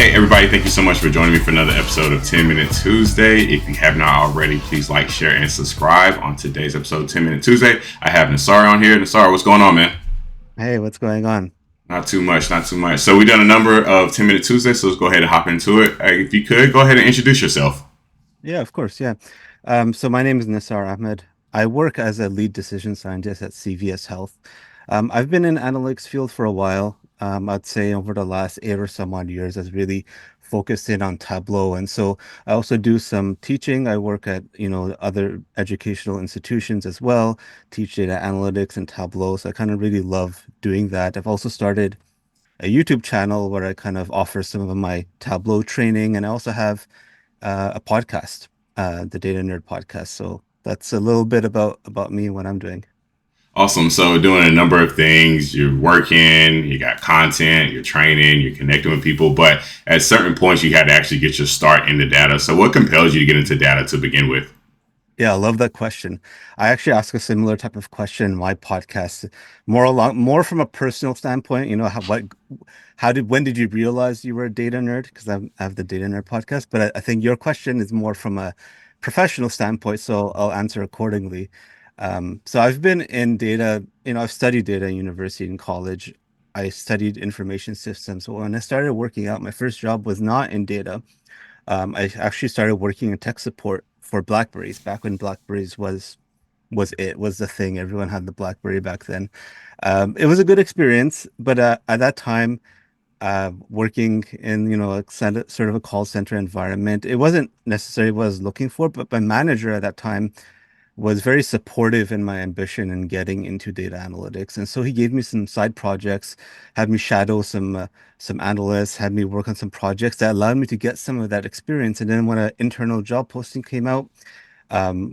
Hey, everybody, thank you so much for joining me for another episode of 10 Minute Tuesday. If you have not already, please like, share, and subscribe. On today's episode of 10 Minute Tuesday, I have Nisar on here. Nisar, what's going on, man? Hey, what's going on? Not too much, not too much. So, we've done a number of 10 Minute Tuesdays, so let's go ahead and hop into it. If you could, go ahead and introduce yourself. Yeah, of course. Yeah. So my name is Nisar Ahmed. I work as a lead decision scientist at CVS Health. I've been in analytics field for a while. I'd say over the last 8 or some odd years, I've really focused in on Tableau. And so I also do some teaching. I work at, other educational institutions as well, teach data analytics and Tableau. So I kind of really love doing that. I've also started a YouTube channel where I kind of offer some of my Tableau training, and I also have a podcast, the Data Nerd podcast. So that's a little bit about me and what I'm doing. Awesome. So, doing a number of things. You're working, you got content, you're training, you're connecting with people, but at certain points, you had to actually get your start into data. So, what compels you to get into data to begin with? Yeah, I love that question. I actually ask a similar type of question in my podcast, more from a personal standpoint. When did you realize you were a data nerd? Because I have the Data Nerd podcast, but I think your question is more from a professional standpoint, so I'll answer accordingly. So I've been in data, I've studied data in university and college. I studied information systems. So when I started working out, my first job was not in data. I actually started working in tech support for Blackberries back when Blackberries was the thing. Everyone had the BlackBerry back then. It was a good experience, but at that time, working in sort of a call center environment, it wasn't necessarily what I was looking for. But my manager at that time was very supportive in my ambition in getting into data analytics. And so he gave me some side projects, had me shadow some analysts, had me work on some projects that allowed me to get some of that experience. And then when an internal job posting came out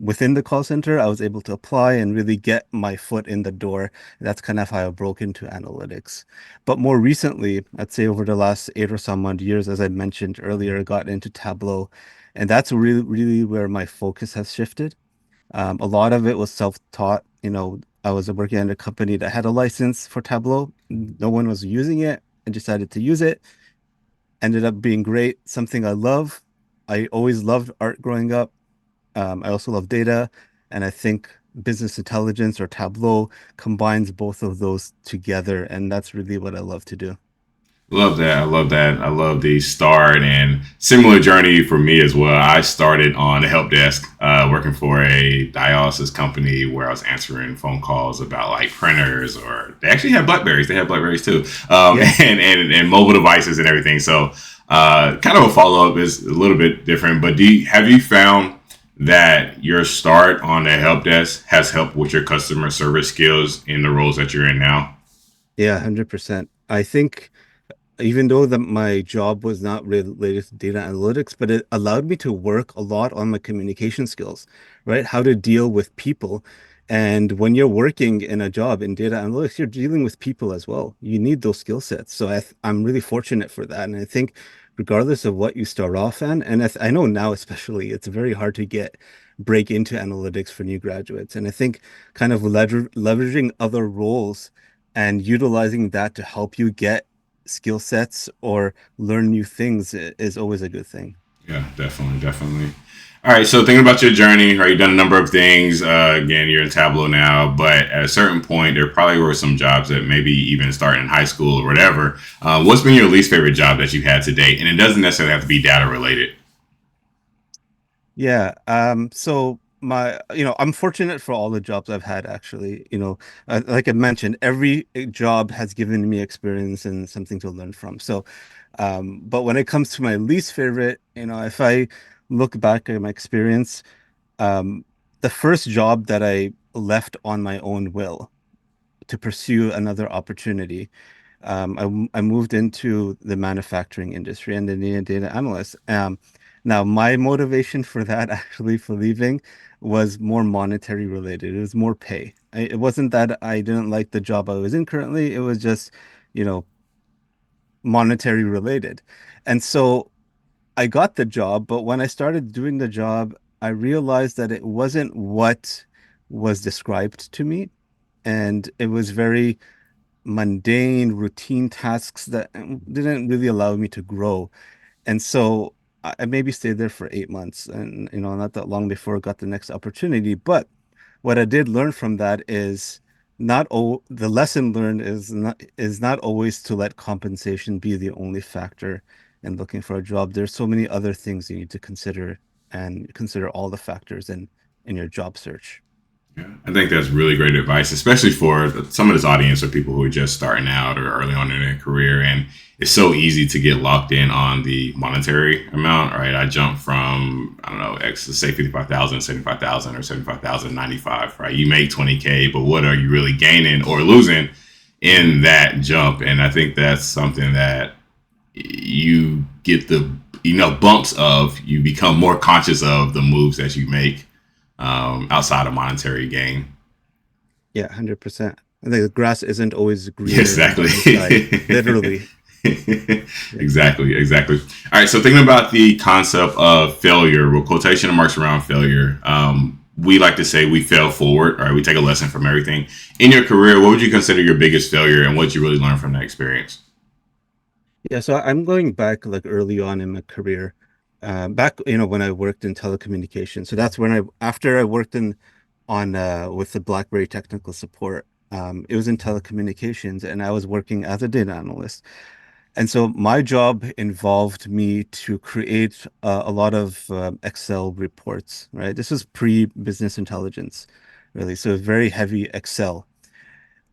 within the call center, I was able to apply and really get my foot in the door. That's kind of how I broke into analytics. But more recently, I'd say over the last 8 or some odd years, as I mentioned earlier, I got into Tableau. And that's really where my focus has shifted. A lot of it was self-taught. I was working at a company that had a license for Tableau. No one was using it. I decided to use it. Ended up being great, something I love. I always loved art growing up. I also love data, and I think business intelligence or Tableau combines both of those together, and that's really what I love to do. Love that. I love that. I love the start and similar journey for me as well. I started on the help desk, working for a dialysis company where I was answering phone calls about like printers, or they actually had Blackberries. They had Blackberries too, Yeah. and mobile devices and everything. So, kind of a follow up is a little bit different. But have you found that your start on the help desk has helped with your customer service skills in the roles that you're in now? Yeah, 100%. I think even though my job was not related to data analytics, but it allowed me to work a lot on my communication skills, right? How to deal with people. And when you're working in a job in data analytics, you're dealing with people as well. You need those skill sets. So I'm really fortunate for that. And I think regardless of what you start off in, and I know now especially, it's very hard to break into analytics for new graduates. And I think kind of leveraging other roles and utilizing that to help you get skill sets or learn new things is always a good thing. Yeah, definitely, definitely. All right, so thinking about your journey, right? You've done a number of things. Again, you're in Tableau now, but at a certain point, there probably were some jobs that maybe even starting in high school or whatever. What's been your least favorite job that you've had to date? And it doesn't necessarily have to be data related. Yeah. So I'm fortunate for all the jobs I've had actually. Like I mentioned, every job has given me experience and something to learn from. So, but when it comes to my least favorite, if I look back at my experience, um, the first job that I left on my own will to pursue another opportunity. I moved into the manufacturing industry and then the data analyst. Now, my motivation for that, actually, for leaving, was more monetary related. It was more pay. It wasn't that I didn't like the job I was in currently. It was just, you know, monetary related. And so I got the job, but when I started doing the job, I realized that it wasn't what was described to me. And it was very mundane, routine tasks that didn't really allow me to grow. And so I maybe stayed there for 8 months, and not that long before I got the next opportunity. But what I did learn from that is not all the lesson learned is not always to let compensation be the only factor in looking for a job. There's so many other things you need to consider, and consider all the factors in your job search. Yeah, I think that's really great advice, especially for some of this audience or people who are just starting out or early on in their career. And it's so easy to get locked in on the monetary amount, right? I jumped from, I don't know, X, let's say 55,000, 75,000, or 75,095, right? You make 20K, but what are you really gaining or losing in that jump? And I think that's something that you get the, bumps of, you become more conscious of the moves that you make outside of monetary gain. Yeah, 100%. I think the grass isn't always greener on the Exactly. other side, literally. Yeah. Exactly. All right. So thinking about the concept of failure, with quotation marks around failure, we like to say we fail forward, right? We take a lesson from everything. In your career, what would you consider your biggest failure and what you really learned from that experience? Yeah, so I'm going back like early on in my career, back when I worked in telecommunications. So that's when after I worked in on with the BlackBerry technical support. It was in telecommunications, and I was working as a data analyst. And so my job involved me to create a lot of Excel reports. Right, this was pre-business intelligence, really. So very heavy Excel.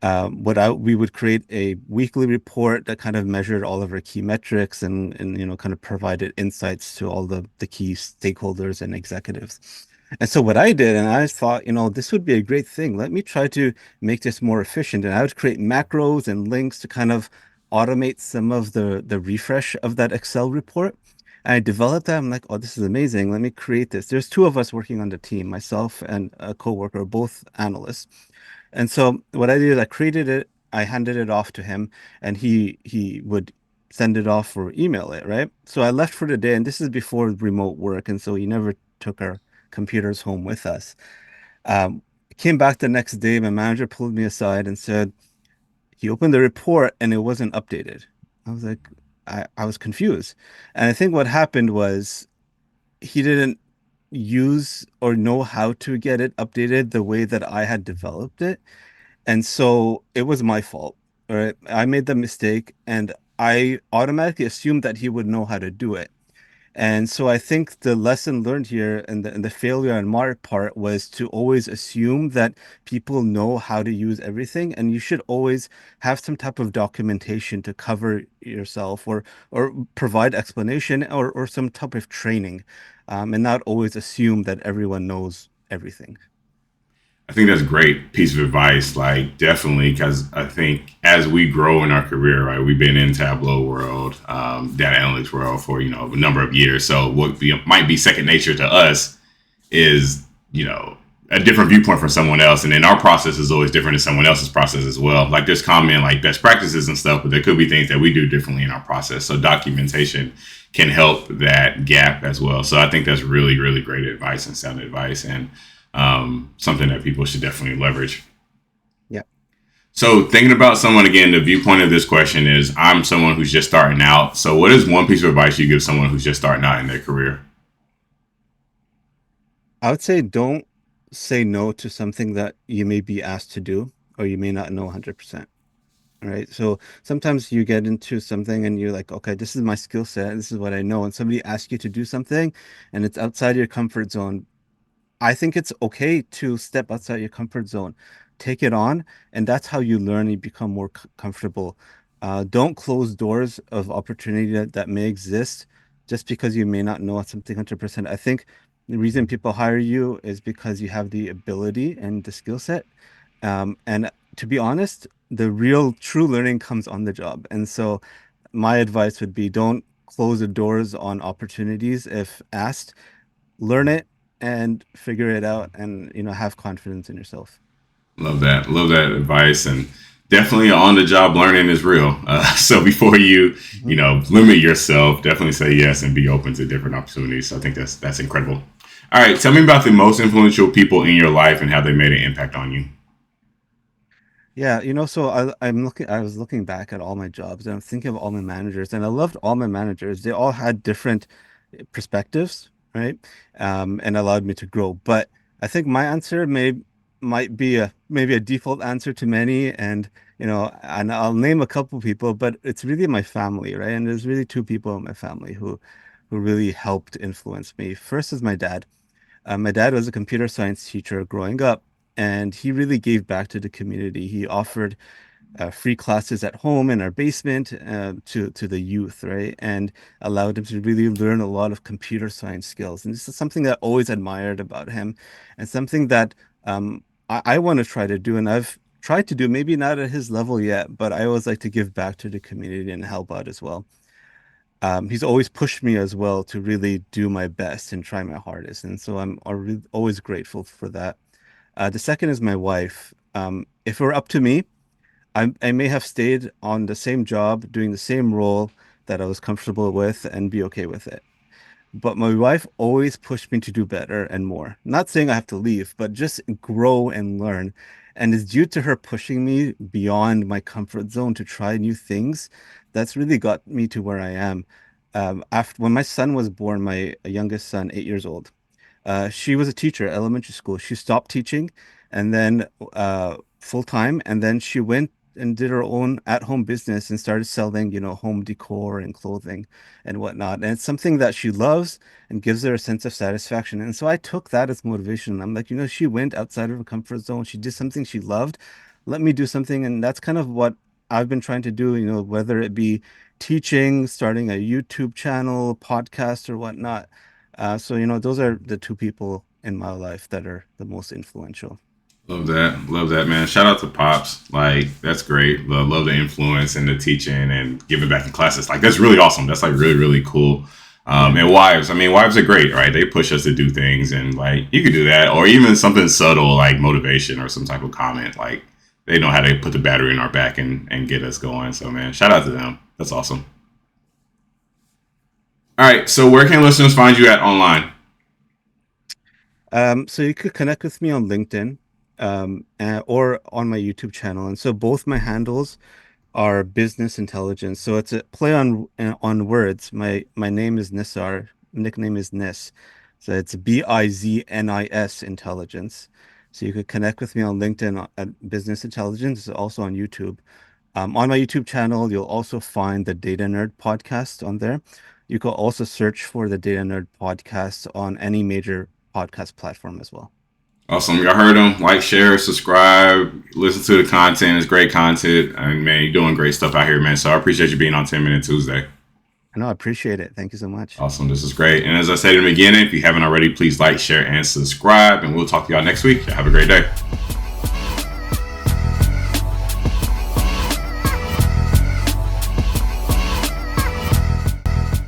We would create a weekly report that kind of measured all of our key metrics, and kind of provided insights to all the key stakeholders and executives. And so what I did, and I thought, this would be a great thing. Let me try to make this more efficient. And I would create macros and links to kind of automate some of the refresh of that Excel report. And I developed that. I'm like, oh, this is amazing. Let me create this. There's two of us working on the team, myself and a coworker, both analysts. And so what I did is I created it, I handed it off to him, and he would send it off or email it, right? So I left for the day, and this is before remote work, and so he never took our computers home with us. Um, Came back the next day, my manager pulled me aside and said he opened the report and it wasn't updated. I was like, I was confused. And I think what happened was he didn't use or know how to get it updated the way that I had developed it. And so it was my fault. All right. I made the mistake and I automatically assumed that he would know how to do it. And so I think the lesson learned here, and the failure on my part, was to always assume that people know how to use everything, and you should always have some type of documentation to cover yourself, or provide explanation, or some type of training, and not always assume that everyone knows everything. I think that's a great piece of advice. Like, definitely, because I think as we grow in our career, right, we've been in Tableau world, data analytics world for a number of years. So might be second nature to us is a different viewpoint from someone else, and then our process is always different than someone else's process as well. Like, there's common like best practices and stuff, but there could be things that we do differently in our process. So documentation can help that gap as well. So I think that's really, really great advice and sound advice, and something that people should definitely leverage. Yeah. So thinking about someone again, the viewpoint of this question is I'm someone who's just starting out. So what is one piece of advice you give someone who's just starting out in their career? I would say don't say no to something that you may be asked to do or you may not know 100%. All right. So sometimes you get into something and you're like, okay, this is my skill set. This is what I know. And somebody asks you to do something and it's outside your comfort zone. I think it's okay to step outside your comfort zone, take it on, and that's how you learn and you become more comfortable. Don't close doors of opportunity that may exist just because you may not know something 100%. I think the reason people hire you is because you have the ability and the skill set. And to be honest, the real true learning comes on the job. And so my advice would be don't close the doors on opportunities if asked. Learn it and figure it out, and have confidence in yourself. Love that. Love that advice. And definitely on the job learning is real. So before you, Mhm. limit yourself, definitely say yes and be open to different opportunities. So I think that's incredible. All right. Tell me about the most influential people in your life and how they made an impact on you. Yeah, so I was looking back at all my jobs and I'm thinking of all my managers, and I loved all my managers. They all had different perspectives, right? And allowed me to grow. But I think my answer might be maybe a default answer to many, and I'll name a couple people, but it's really my family, right? And there's really two people in my family who really helped influence me. First is my dad. My dad was a computer science teacher growing up, and he really gave back to the community. He offered free classes at home in our basement to the youth, right? And allowed them to really learn a lot of computer science skills. And this is something that I always admired about him, and something that I want to try to do. And I've tried to do, maybe not at his level yet, but I always like to give back to the community and help out as well. He's always pushed me as well to really do my best and try my hardest. And so always grateful for that. The second is my wife. If it were up to me, I may have stayed on the same job, doing the same role that I was comfortable with and be okay with it. But my wife always pushed me to do better and more. Not saying I have to leave, but just grow and learn. And it's due to her pushing me beyond my comfort zone to try new things that's really got me to where I am. After when my son was born, my youngest son, 8 years old, she was a teacher at elementary school. She stopped teaching and then full time, and then she went and did her own at-home business and started selling, home decor and clothing and whatnot. And it's something that she loves and gives her a sense of satisfaction. And so I took that as motivation. I'm like, she went outside of her comfort zone. She did something she loved. Let me do something. And that's kind of what I've been trying to do, whether it be teaching, starting a YouTube channel, podcast, or whatnot. So, those are the two people in my life that are the most influential. Love that, man. Shout out to Pops. Like, that's great. Love the influence and the teaching and giving back in classes. Like, that's really awesome. That's like really, really cool. And wives, I mean, wives are great, right? They push us to do things, and like, you could do that, or even something subtle like motivation or some type of comment. Like, they know how to put the battery in our back and get us going. So, man, shout out to them. That's awesome. All right. So, where can listeners find you at online? So you could connect with me on LinkedIn, or on my YouTube channel. And so both my handles are business intelligence. So it's a play on words. My name is Nisar, nickname is Nis. So it's Biznis intelligence. So you could connect with me on LinkedIn at Business Intelligence, it's also on YouTube. On my YouTube channel, you'll also find the Data Nerd podcast on there. You could also search for the Data Nerd podcast on any major podcast platform as well. Awesome. Y'all heard them. Like, share, subscribe, listen to the content. It's great content. And man, you're doing great stuff out here, man. So I appreciate you being on 10 Minute Tuesday. I know, I appreciate it. Thank you so much. Awesome. This is great. And as I said in the beginning, if you haven't already, please like, share, and subscribe. And we'll talk to y'all next week. Have a great day.